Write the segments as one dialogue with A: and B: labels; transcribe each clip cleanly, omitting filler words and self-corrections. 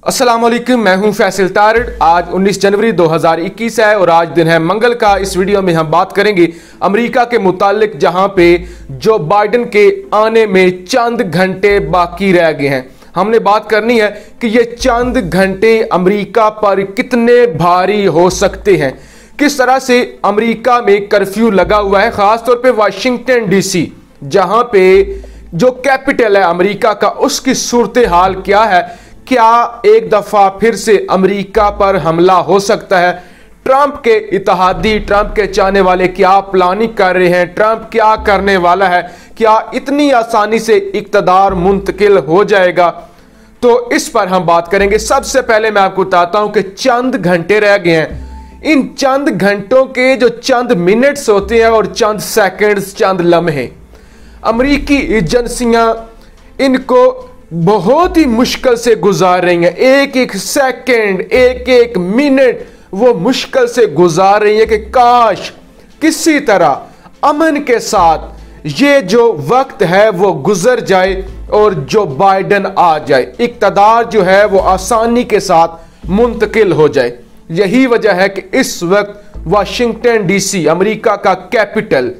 A: अस्सलाम वालेकुम, मैं हूं फैसल तारड़। आज 19 जनवरी 2021 है और आज दिन है मंगल का। इस वीडियो में हम बात करेंगे अमेरिका के मुतालिक, जहां पे जो बाइडेन के आने में चंद घंटे बाकी रह गए हैं। हमने बात करनी है कि ये चंद घंटे अमेरिका पर कितने भारी हो सकते हैं, किस तरह से अमेरिका में कर्फ्यू लगा हुआ है, खासतौर पे वाशिंगटन डीसी जहां पे जो कैपिटल है अमेरिका का, उसकी सूरत हाल क्या है। क्या एक दफा फिर से अमेरिका पर हमला हो सकता है? ट्रंप के इत्तेहादी, ट्रंप के चाहने वाले क्या प्लानिंग कर रहे हैं? ट्रंप क्या करने वाला है? क्या इतनी आसानी से इक्तदार मुंतकिल हो जाएगा? तो इस पर हम बात करेंगे। सबसे पहले मैं आपको बताता हूं कि चंद घंटे रह गए हैं। इन चंद घंटों के जो चंद मिनट्स होते हैं और चंद सेकंड्स, चंद लम्हे, अमेरिकी एजेंसियां इनको बहुत ही मुश्किल से गुजार रही हैं। एक एक सेकंड, एक एक मिनट वो मुश्किल से गुजार रही है कि काश किसी तरह अमन के साथ ये जो वक्त है वो गुजर जाए और जो बाइडेन आ जाए, इक्तदार जो है वो आसानी के साथ मुंतकिल हो जाए। यही वजह है कि इस वक्त वाशिंगटन डीसी, अमेरिका का कैपिटल,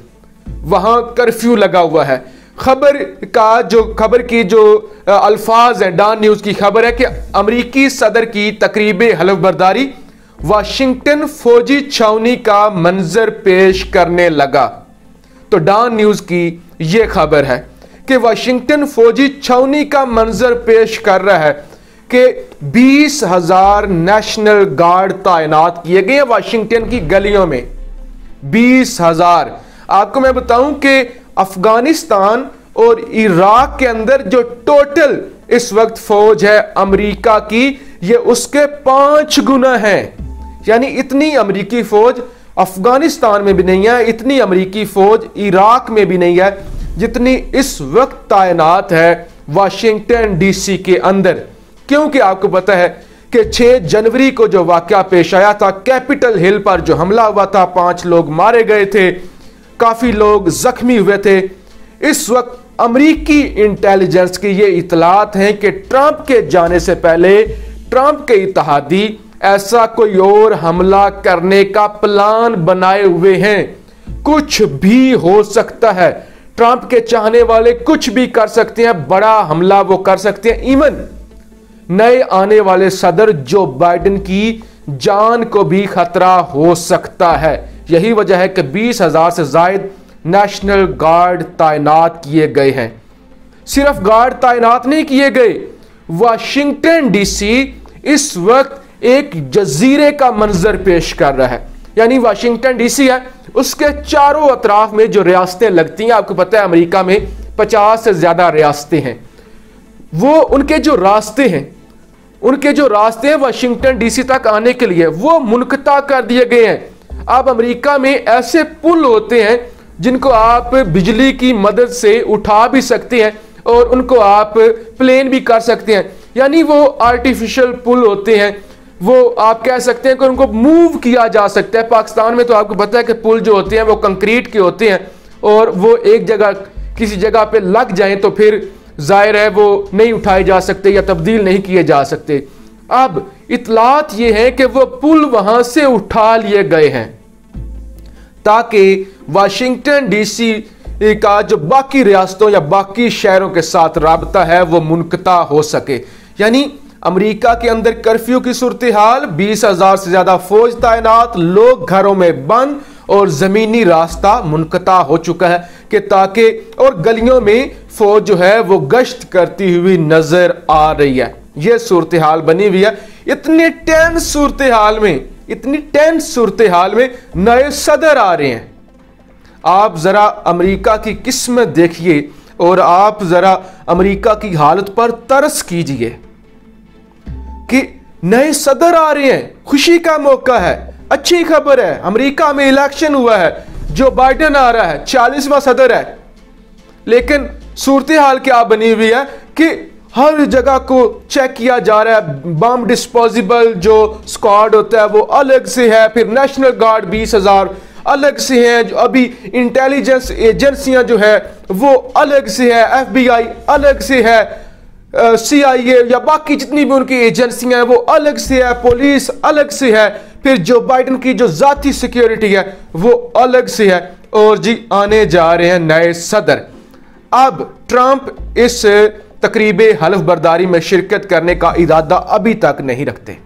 A: वहां कर्फ्यू लगा हुआ है। खबर की जो अल्फाज है, डॉन न्यूज की खबर है कि अमेरिकी सदर की तकरीबे हलफबरदारी वाशिंगटन फौजी छावनी का मंजर पेश करने लगा। तो डॉन न्यूज की यह खबर है कि वाशिंगटन फौजी छावनी का मंजर पेश कर रहा है कि 20,000 नेशनल गार्ड तैनात किए गए हैं वाशिंगटन की गलियों में। 20,000। आपको मैं बताऊं कि अफगानिस्तान और इराक के अंदर जो टोटल इस वक्त फौज है अमेरिका की, ये उसके 5 गुना है। यानी इतनी अमेरिकी फौज अफगानिस्तान में भी नहीं है, इतनी अमेरिकी फौज इराक में भी नहीं है जितनी इस वक्त तैनात है वाशिंगटन डीसी के अंदर। क्योंकि आपको पता है कि 6 जनवरी को जो वाकया पेश आया था, कैपिटल हिल पर जो हमला हुआ था, 5 लोग मारे गए थे, काफी लोग जख्मी हुए थे। इस वक्त अमेरिकी इंटेलिजेंस की ये इतलात हैं कि ट्रंप के जाने से पहले ट्रंप के इत्तेहादी ऐसा कोई और हमला करने का प्लान बनाए हुए हैं। कुछ भी हो सकता है, ट्रंप के चाहने वाले कुछ भी कर सकते हैं, बड़ा हमला वो कर सकते हैं। इवन नए आने वाले सदर जो बाइडेन की जान को भी खतरा हो सकता है। यही वजह है कि 20,000 से ज्यादा नेशनल गार्ड तैनात किए गए हैं। सिर्फ गार्ड तैनात नहीं किए गए, वाशिंगटन डीसी इस वक्त एक जजीरे का मंजर पेश कर रहा है। यानी वाशिंगटन डीसी है, उसके चारों अतराफ में जो रियासतें लगती हैं, आपको पता है अमेरिका में 50 से ज्यादा रियासतें हैं, वो उनके जो रास्ते हैं वाशिंगटन डीसी तक आने के लिए वो मुनक़ता कर दिए गए हैं। अब अमेरिका में ऐसे पुल होते हैं जिनको आप बिजली की मदद से उठा भी सकते हैं और उनको आप प्लेन भी कर सकते हैं। यानी वो आर्टिफिशियल पुल होते हैं, वो आप कह सकते हैं कि उनको मूव किया जा सकता है। पाकिस्तान में तो आपको पता है कि पुल जो होते हैं वो कंक्रीट के होते हैं और वो एक जगह किसी जगह पे लग जाएं तो फिर जाहिर है वो नहीं उठाए जा सकते या तब्दील नहीं किए जा सकते। अब इतलात ये है कि वो पुल वहां से उठा लिए गए हैं ताकि वाशिंगटन डीसी का जो बाकी रियासतों या बाकी शहरों के साथ राबता है वो मुनक़ता हो सके। यानी अमेरिका के अंदर कर्फ्यू की सूरत हाल, 20,000 से ज्यादा फौज तैनात, लोग घरों में बंद और जमीनी रास्ता मुनक़ता हो चुका है कि ताकि और गलियों में फौज जो है वो गश्त करती हुई नजर आ रही है। यह सूरत हाल बनी हुई है। इतनी टेंस सूरत हाल में नए सदर आ रहे हैं। आप जरा अमेरिका की किस्मत देखिए और आप जरा अमेरिका की हालत पर तरस कीजिए कि नए सदर आ रहे हैं। खुशी का मौका है, अच्छी खबर है। अमेरिका में इलेक्शन हुआ है, जो बाइडेन आ रहा है, 40वां सदर है। लेकिन सूरत हाल क्या बनी हुई है कि हर जगह को चेक किया जा रहा है। बम डिस्पोजेबल जो स्क्वाड होता है वो अलग से है, फिर नेशनल गार्ड 20,000 अलग से हैं, जो अभी इंटेलिजेंस एजेंसियां जो है वो अलग से है, FBI अलग से है, CIA या बाकी जितनी भी उनकी एजेंसियां हैं वो अलग से है, पुलिस अलग से है, फिर जो बाइडन की जो जाती सिक्योरिटी है वो अलग से है। और जी आने जा रहे हैं नए सदर। अब ट्रंप इस तकरीबे हल्फ बर्दारी में शिरकत करने का इरादा अभी तक नहीं रखते,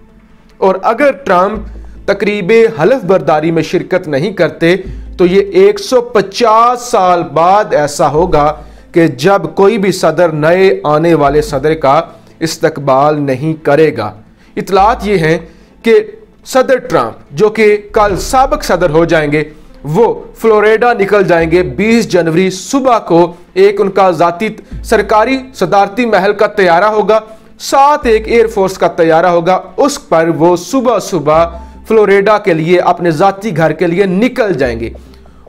A: और अगर ट्रंप तकरीबे हल्फ बर्दारी में शिरकत नहीं करते तो ये 150 साल बाद ऐसा होगा कि जब कोई भी सदर नए आने वाले सदर का इस्तकबाल नहीं करेगा। इतलात ये हैं कि सदर ट्रंप जो कि कल साबिक सदर हो जाएंगे वो फ्लोरिडा निकल जाएंगे 20 जनवरी सुबह को। एक उनका जाती सरकारी सदारती महल का तैयारा होगा, साथ एक एयरफोर्स का तैयारा होगा, उस पर वो सुबह सुबह फ्लोरिडा के लिए अपने जाती घर के लिए निकल जाएंगे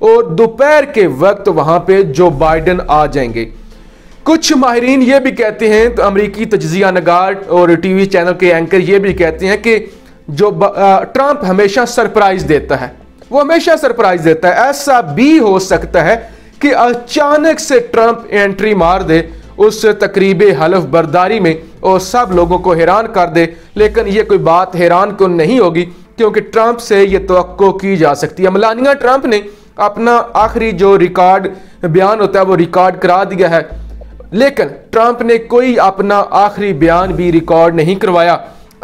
A: और दोपहर के वक्त वहां पे जो बाइडन आ जाएंगे। कुछ माहिरीन ये भी कहते हैं, तो अमेरिकी तज्जिया नगार और टीवी चैनल के एंकर ये भी कहते हैं कि जो ट्रंप हमेशा सरप्राइज देता है, वो हमेशा सरप्राइज देता है। ऐसा भी हो सकता है कि अचानक से ट्रंप एंट्री मार दे उस तकरीबे हल्फ बर्दारी में और सब लोगों को हैरान कर दे। लेकिन ये कोई बात हैरान क्यों नहीं होगी, क्योंकि ट्रंप से ये तवक्को की जा सकती है। मेलानिया ट्रंप ने अपना आखिरी जो रिकॉर्ड बयान होता है वो रिकॉर्ड करा दिया है, लेकिन ट्रंप ने कोई अपना आखिरी बयान भी रिकॉर्ड नहीं करवाया।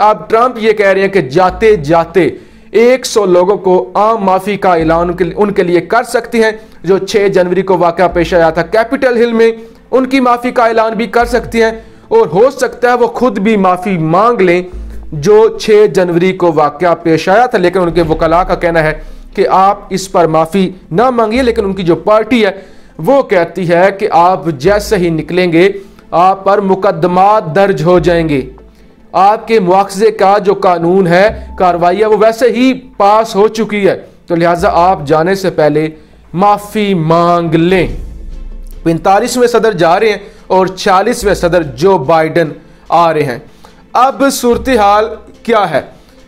A: अब ट्रंप ये कह रहे हैं कि जाते जाते 100 लोगों को आम माफी का ऐलान उनके लिए कर सकते हैं। जो 6 जनवरी को वाकया पेश आया था कैपिटल हिल में, उनकी माफी का ऐलान भी कर सकते हैं, और हो सकता है वो खुद भी माफी मांग लें जो 6 जनवरी को वाकया पेश आया था। लेकिन उनके वकला का कहना है कि आप इस पर माफी ना मांगिए, लेकिन उनकी जो पार्टी है वो कहती है कि आप जैसे ही निकलेंगे आप पर मुकदमा दर्ज हो जाएंगे। आपके मुआवजे का जो कानून है, कार्रवाई है, वो वैसे ही पास हो चुकी है, तो लिहाजा आप जाने से पहले माफी मांग लें। 45वें सदर जा रहे हैं और 40वें सदर जो बाइडन आ रहे हैं। अब सूरत हाल क्या है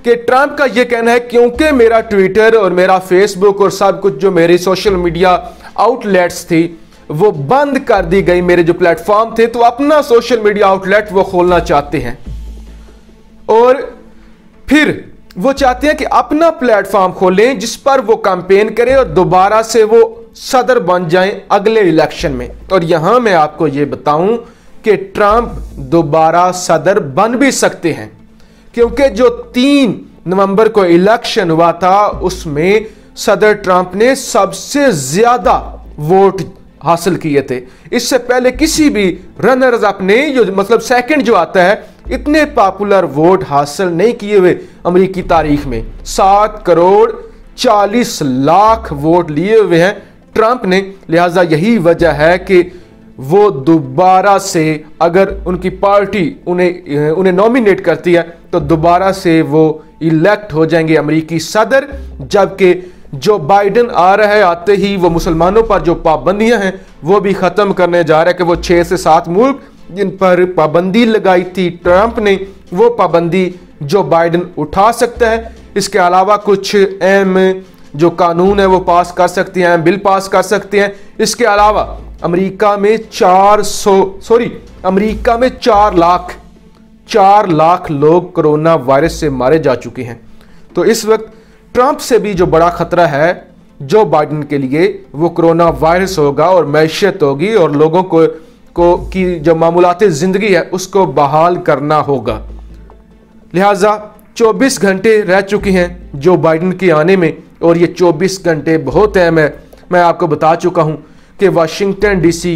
A: कि ट्रंप का यह कहना है क्योंकि मेरा ट्विटर और मेरा फेसबुक और सब कुछ जो मेरी सोशल मीडिया आउटलेट्स थी वो बंद कर दी गई, मेरे जो प्लेटफॉर्म थे, तो अपना सोशल मीडिया आउटलेट वो खोलना चाहते हैं और फिर वो चाहते हैं कि अपना प्लेटफॉर्म खोलें जिस पर वो कैंपेन करें और दोबारा से वो सदर बन जाएं अगले इलेक्शन में। और यहां मैं आपको ये बताऊं कि ट्रंप दोबारा सदर बन भी सकते हैं, क्योंकि जो 3 नवंबर को इलेक्शन हुआ था उसमें सदर ट्रंप ने सबसे ज्यादा वोट हासिल किए थे। इससे पहले किसी भी रनर्स अप ने, जो मतलब सेकंड जो आता है, इतने पॉपुलर वोट हासिल नहीं किए हुए अमेरिकी तारीख में। 7 करोड़ 40 लाख वोट लिए हुए हैं ट्रंप ने। लिहाजा यही वजह है कि वो दोबारा से, अगर उनकी पार्टी उन्हें नॉमिनेट करती है तो दोबारा से वो इलेक्ट हो जाएंगे अमेरिकी सदर। जबकि जो बाइडन आ रहा है, आते ही वो मुसलमानों पर जो पाबंदियां हैं वो भी खत्म करने जा रहा है कि वो 6 से 7 मुल्क जिन पर पाबंदी लगाई थी ट्रंप ने, वो पाबंदी जो बाइडन उठा सकता है। इसके अलावा कुछ अहम जो कानून है वो पास कर सकते हैं, बिल पास कर सकते हैं। इसके अलावा अमेरिका में 4 लाख लोग कोरोना वायरस से मारे जा चुके हैं। तो इस वक्त ट्रंप से भी जो बड़ा खतरा है जो बाइडन के लिए, वो कोरोना वायरस होगा और मैशियत होगी और लोगों को की जो मामूलाती जिंदगी है उसको बहाल करना होगा। लिहाजा 24 घंटे रह चुके हैं जो बाइडन के आने में, और ये 24 घंटे बहुत अहम है। मैं आपको बता चुका हूं कि वाशिंगटन डीसी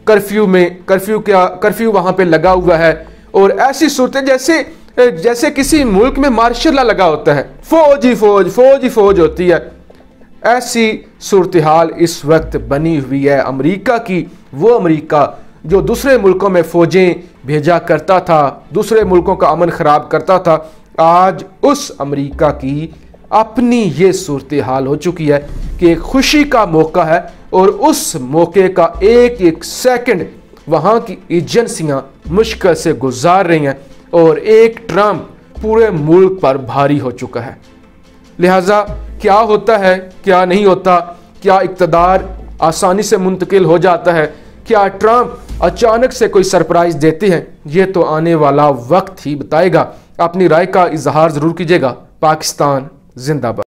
A: कर्फ्यू वहां पे लगा हुआ है, और ऐसी सूरत जैसे किसी मुल्क में मार्शल लॉ लगा होता है, फौज ही फौज होती है। ऐसी सूरत हाल इस वक्त बनी हुई है अमेरिका की। वो अमेरिका जो दूसरे मुल्कों में फौजें भेजा करता था, दूसरे मुल्कों का अमन खराब करता था, आज उस अमेरिका की अपनी ये सूरत हाल हो चुकी है कि एक खुशी का मौका है और उस मौके का एक एक सेकंड वहां की एजेंसियां मुश्किल से गुजार रही हैं और एक ट्रंप पूरे मुल्क पर भारी हो चुका है। लिहाजा क्या होता है, क्या नहीं होता, क्या इक़्तिदार आसानी से मुंतकिल हो जाता है, क्या ट्रंप अचानक से कोई सरप्राइज देते हैं, ये तो आने वाला वक्त ही बताएगा। अपनी राय का इजहार जरूर कीजिएगा। पाकिस्तान जिंदाबाद।